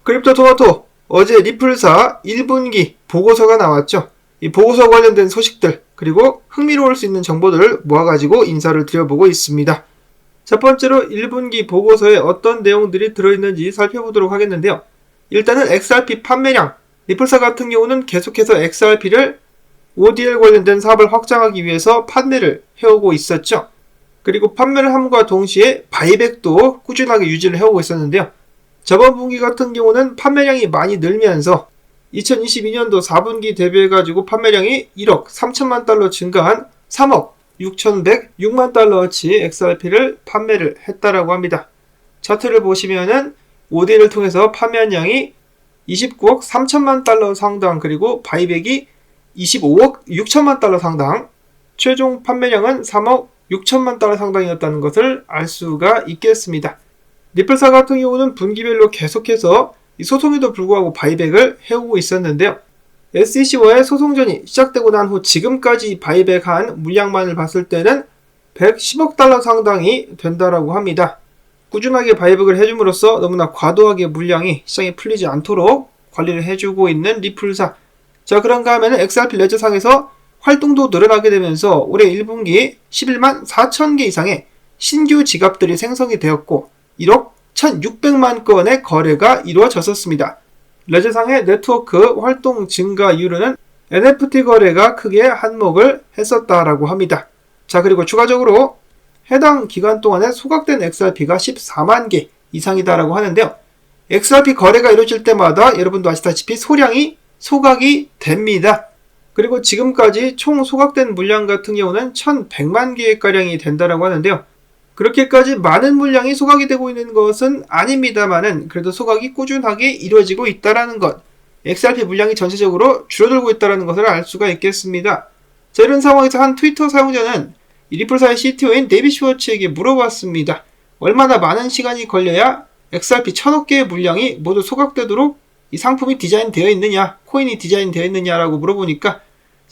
크립토토마토, 어제 리플사 1분기 보고서가 나왔죠. 이 보고서 관련된 소식들 그리고 흥미로울 수 있는 정보들을 모아가지고 인사를 드려보고 있습니다. 첫 번째로 1분기 보고서에 어떤 내용들이 들어있는지 살펴보도록 하겠는데요. 일단은 XRP 판매량, 리플사 같은 경우는 계속해서 XRP를 ODL 관련된 사업을 확장하기 위해서 판매를 해오고 있었죠. 그리고 판매를 함과 동시에 바이백도 꾸준하게 유지를 해오고 있었는데요. 저번 분기 같은 경우는 판매량이 많이 늘면서 2022년도 4분기 대비해가지고 판매량이 1억 3천만 달러 증가한 3억 6,106만 달러어치 XRP를 판매를 했다라고 합니다. 차트를 보시면은 ODL을 통해서 판매한 양이 29억 3천만 달러 상당, 그리고 바이백이 25억 6천만 달러 상당, 최종 판매량은 3억 6천만 달러 상당이었다는 것을 알 수가 있겠습니다. 리플사 같은 경우는 분기별로 계속해서 이 소송에도 불구하고 바이백을 해오고 있었는데요. SEC와의 소송전이 시작되고 난 후 지금까지 바이백한 물량만을 봤을 때는 110억 달러 상당이 된다라고 합니다. 꾸준하게 바이백을 해줌으로써 너무나 과도하게 물량이 시장에 풀리지 않도록 관리를 해주고 있는 리플사. 자, 그런가 하면 XRP 레저상에서 활동도 늘어나게 되면서 올해 1분기 11만 4천 개 이상의 신규 지갑들이 생성이 되었고 1억 1,600만 건의 거래가 이루어졌었습니다. 레저상의 네트워크 활동 증가 이유로는 NFT 거래가 크게 한몫을 했었다라고 합니다. 자, 그리고 추가적으로 해당 기간 동안에 소각된 XRP가 14만 개 이상이다라고 하는데요. XRP 거래가 이루어질 때마다 여러분도 아시다시피 소량이 소각이 됩니다. 그리고 지금까지 총 소각된 물량 같은 경우는 1,100만 개가량이 된다라고 하는데요. 그렇게까지 많은 물량이 소각이 되고 있는 것은 아닙니다만은 그래도 소각이 꾸준하게 이루어지고 있다라는 것, XRP 물량이 전체적으로 줄어들고 있다는 것을 알 수가 있겠습니다. 자, 이런 상황에서 한 트위터 사용자는 리플사의 CTO인 데이빗 슈워츠에게 물어봤습니다. 얼마나 많은 시간이 걸려야 XRP 1,000억 개의 물량이 모두 소각되도록 이 상품이 디자인되어 있느냐, 코인이 디자인되어 있느냐라고 물어보니까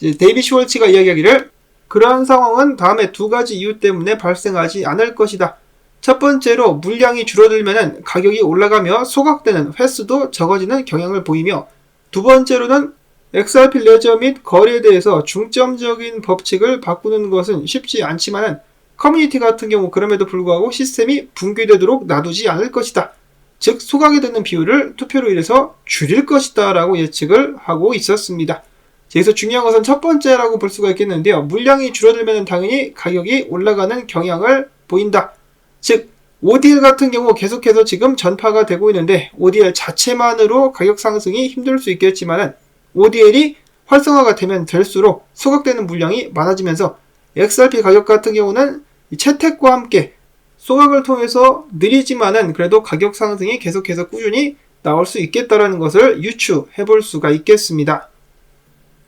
데이빗 슈워츠가 이야기하기를 그러한 상황은 다음에 두 가지 이유 때문에 발생하지 않을 것이다. 첫 번째로 물량이 줄어들면 가격이 올라가며 소각되는 횟수도 적어지는 경향을 보이며, 두 번째로는 XRP 레저 및 거래에 대해서 중점적인 법칙을 바꾸는 것은 쉽지 않지만 커뮤니티 같은 경우 그럼에도 불구하고 시스템이 붕괴되도록 놔두지 않을 것이다. 즉 소각이 되는 비율을 투표로 인해서 줄일 것이다 라고 예측을 하고 있었습니다. 여기서 중요한 것은 첫 번째라고 볼 수가 있겠는데요. 물량이 줄어들면 당연히 가격이 올라가는 경향을 보인다. 즉 ODL 같은 경우 계속해서 지금 전파가 되고 있는데 ODL 자체만으로 가격 상승이 힘들 수 있겠지만 ODL이 활성화가 되면 될수록 소각되는 물량이 많아지면서 XRP 가격 같은 경우는 채택과 함께 소각을 통해서 느리지만은 그래도 가격 상승이 계속해서 꾸준히 나올 수 있겠다라는 것을 유추해 볼 수가 있겠습니다.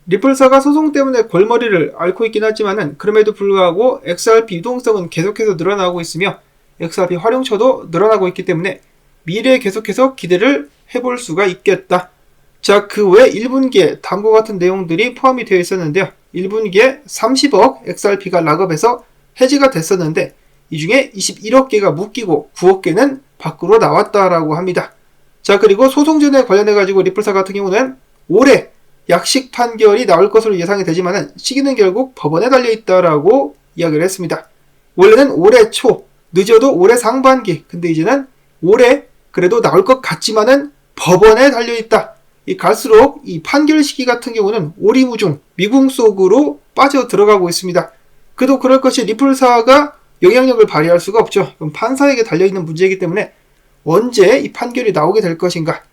리플사가 소송 때문에 골머리를 앓고 있긴 하지만은 그럼에도 불구하고 XRP 유동성은 계속해서 늘어나고 있으며 XRP 활용처도 늘어나고 있기 때문에 미래에 계속해서 기대를 해볼 수가 있겠다. 자, 그 외 1분기에 다음과 같은 내용들이 포함이 되어 있었는데요. 1분기에 30억 XRP가 락업에서 해지가 됐었는데 이 중에 21억 개가 묶이고 9억 개는 밖으로 나왔다라고 합니다. 자, 그리고 소송전에 관련해가지고 리플사 같은 경우는 올해 약식 판결이 나올 것으로 예상이 되지만 시기는 결국 법원에 달려있다라고 이야기를 했습니다. 원래는 올해 초, 늦어도 올해 상반기, 근데 이제는 올해 그래도 나올 것 같지만은 법원에 달려있다. 갈수록 이 판결 시기 같은 경우는 오리무중, 미궁 속으로 빠져 들어가고 있습니다. 그도 그럴 것이 리플사가 영향력을 발휘할 수가 없죠. 그럼 판사에게 달려있는 문제이기 때문에 언제 이 판결이 나오게 될 것인가.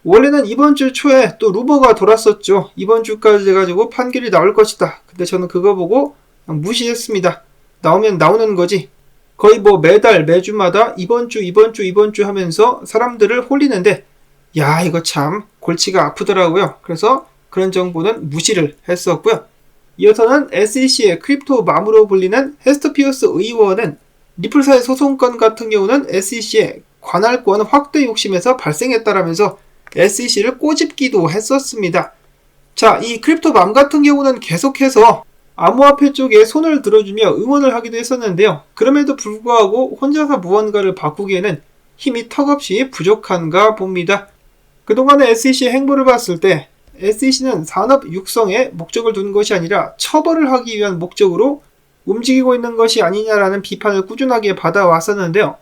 원래는 이번 주 초에 또 루머가 돌았었죠. 이번 주까지 해가지고 판결이 나올 것이다. 근데 저는 그거 보고 무시했습니다. 나오면 나오는 거지. 거의 뭐 매달 매주마다 이번 주 하면서 사람들을 홀리는데 야, 이거 참 골치가 아프더라고요. 그래서 그런 정보는 무시를 했었고요. 이어서는 SEC의 크립토 맘으로 불리는 헤스터 피어스 의원은 리플사의 소송건 같은 경우는 SEC의 관할권 확대 욕심에서 발생했다라면서 SEC를 꼬집기도 했었습니다. 자, 이 크립토맘 같은 경우는 계속해서 암호화폐 쪽에 손을 들어주며 응원을 하기도 했었는데요. 그럼에도 불구하고 혼자서 무언가를 바꾸기에는 힘이 턱없이 부족한가 봅니다. 그동안의 SEC의 행보를 봤을 때 SEC는 산업 육성에 목적을 둔 것이 아니라 처벌을 하기 위한 목적으로 움직이고 있는 것이 아니냐라는 비판을 꾸준하게 받아왔었는데요.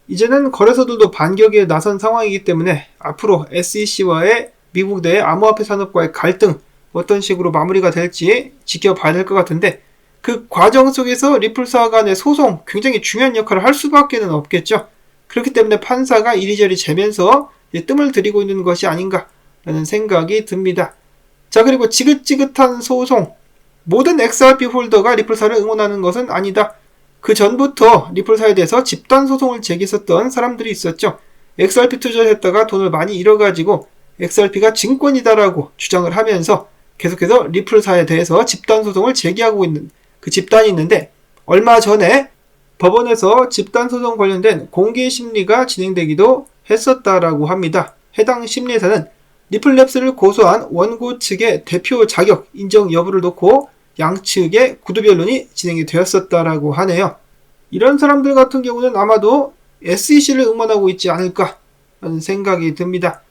이제는 거래소들도 반격에 나선 상황이기 때문에 앞으로 SEC와의 미국 내 암호화폐 산업과의 갈등 어떤 식으로 마무리가 될지 지켜봐야 될 것 같은데, 그 과정 속에서 리플사 간의 소송 굉장히 중요한 역할을 할 수밖에 없겠죠. 그렇기 때문에 판사가 이리저리 재면서 뜸을 들이고 있는 것이 아닌가라는 생각이 듭니다. 자, 그리고 지긋지긋한 소송. 모든 XRP 홀더가 리플사를 응원하는 것은 아니다. 그 전부터 리플사에 대해서 집단 소송을 제기했었던 사람들이 있었죠. XRP 투자를 했다가 돈을 많이 잃어가지고 XRP가 증권이다라고 주장을 하면서 계속해서 리플사에 대해서 집단 소송을 제기하고 있는 그 집단이 있는데, 얼마 전에 법원에서 집단 소송 관련된 공개 심리가 진행되기도 했었다라고 합니다. 해당 심리에서는 리플랩스를 고소한 원고 측의 대표 자격 인정 여부를 놓고 양측의 구두 변론이 진행이 되었었다라고 하네요. 이런 사람들 같은 경우는 아마도 SEC를 응원하고 있지 않을까 하는 생각이 듭니다.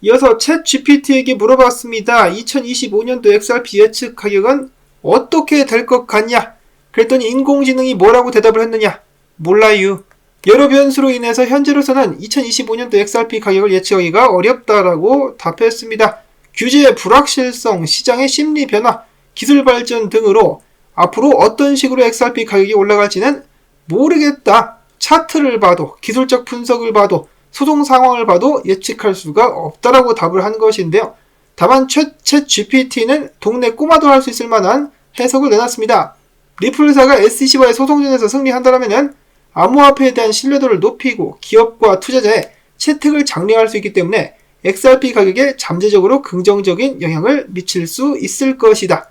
이어서 챗 GPT에게 물어봤습니다. 2025년도 XRP 예측 가격은 어떻게 될 것 같냐? 그랬더니 인공지능이 뭐라고 대답을 했느냐? 몰라요. 여러 변수로 인해서 현재로서는 2025년도 XRP 가격을 예측하기가 어렵다라고 답했습니다. 규제의 불확실성, 시장의 심리 변화, 기술 발전 등으로 앞으로 어떤 식으로 XRP 가격이 올라갈지는 모르겠다. 차트를 봐도, 기술적 분석을 봐도, 소송 상황을 봐도 예측할 수가 없다라고 답을 한 것인데요. 다만 챗 GPT는 동네 꼬마도 할 수 있을 만한 해석을 내놨습니다. 리플사가 SEC와의 소송전에서 승리한다면 암호화폐에 대한 신뢰도를 높이고 기업과 투자자의 채택을 장려할 수 있기 때문에 XRP 가격에 잠재적으로 긍정적인 영향을 미칠 수 있을 것이다.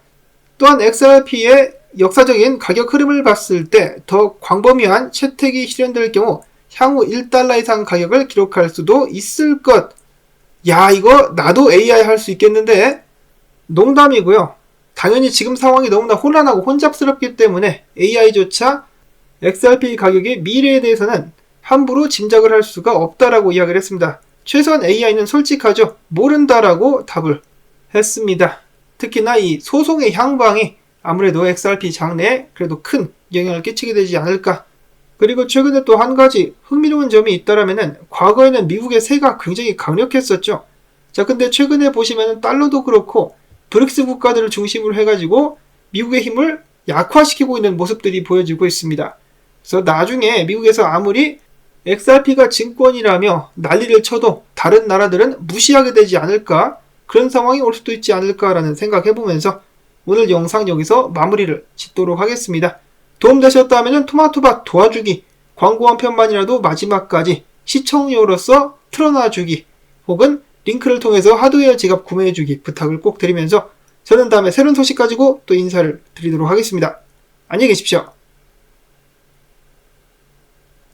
또한 XRP의 역사적인 가격 흐름을 봤을 때 더 광범위한 채택이 실현될 경우 향후 1달러 이상 가격을 기록할 수도 있을 것. 야, 이거 나도 AI 할 수 있겠는데? 농담이고요. 당연히 지금 상황이 너무나 혼란하고 혼잡스럽기 때문에 AI조차 XRP 가격의 미래에 대해서는 함부로 짐작을 할 수가 없다라고 이야기를 했습니다. 최소한 AI는 솔직하죠. 모른다라고 답을 했습니다. 특히나 이 소송의 향방이 아무래도 XRP 장래에 그래도 큰 영향을 끼치게 되지 않을까. 그리고 최근에 또 한 가지 흥미로운 점이 있다라면은, 과거에는 미국의 세가 굉장히 강력했었죠. 자, 근데 최근에 보시면은 달러도 그렇고 브릭스 국가들을 중심으로 해가지고 미국의 힘을 약화시키고 있는 모습들이 보여지고 있습니다. 그래서 나중에 미국에서 아무리 XRP가 증권이라며 난리를 쳐도 다른 나라들은 무시하게 되지 않을까, 그런 상황이 올 수도 있지 않을까라는 생각해보면서 오늘 영상 여기서 마무리를 짓도록 하겠습니다. 도움되셨다면 토마토밭 도와주기, 광고 한 편만이라도 마지막까지 시청료로서 틀어놔주기, 혹은 링크를 통해서 하드웨어 지갑 구매해주기 부탁을 꼭 드리면서 저는 다음에 새로운 소식 가지고 또 인사를 드리도록 하겠습니다. 안녕히 계십시오.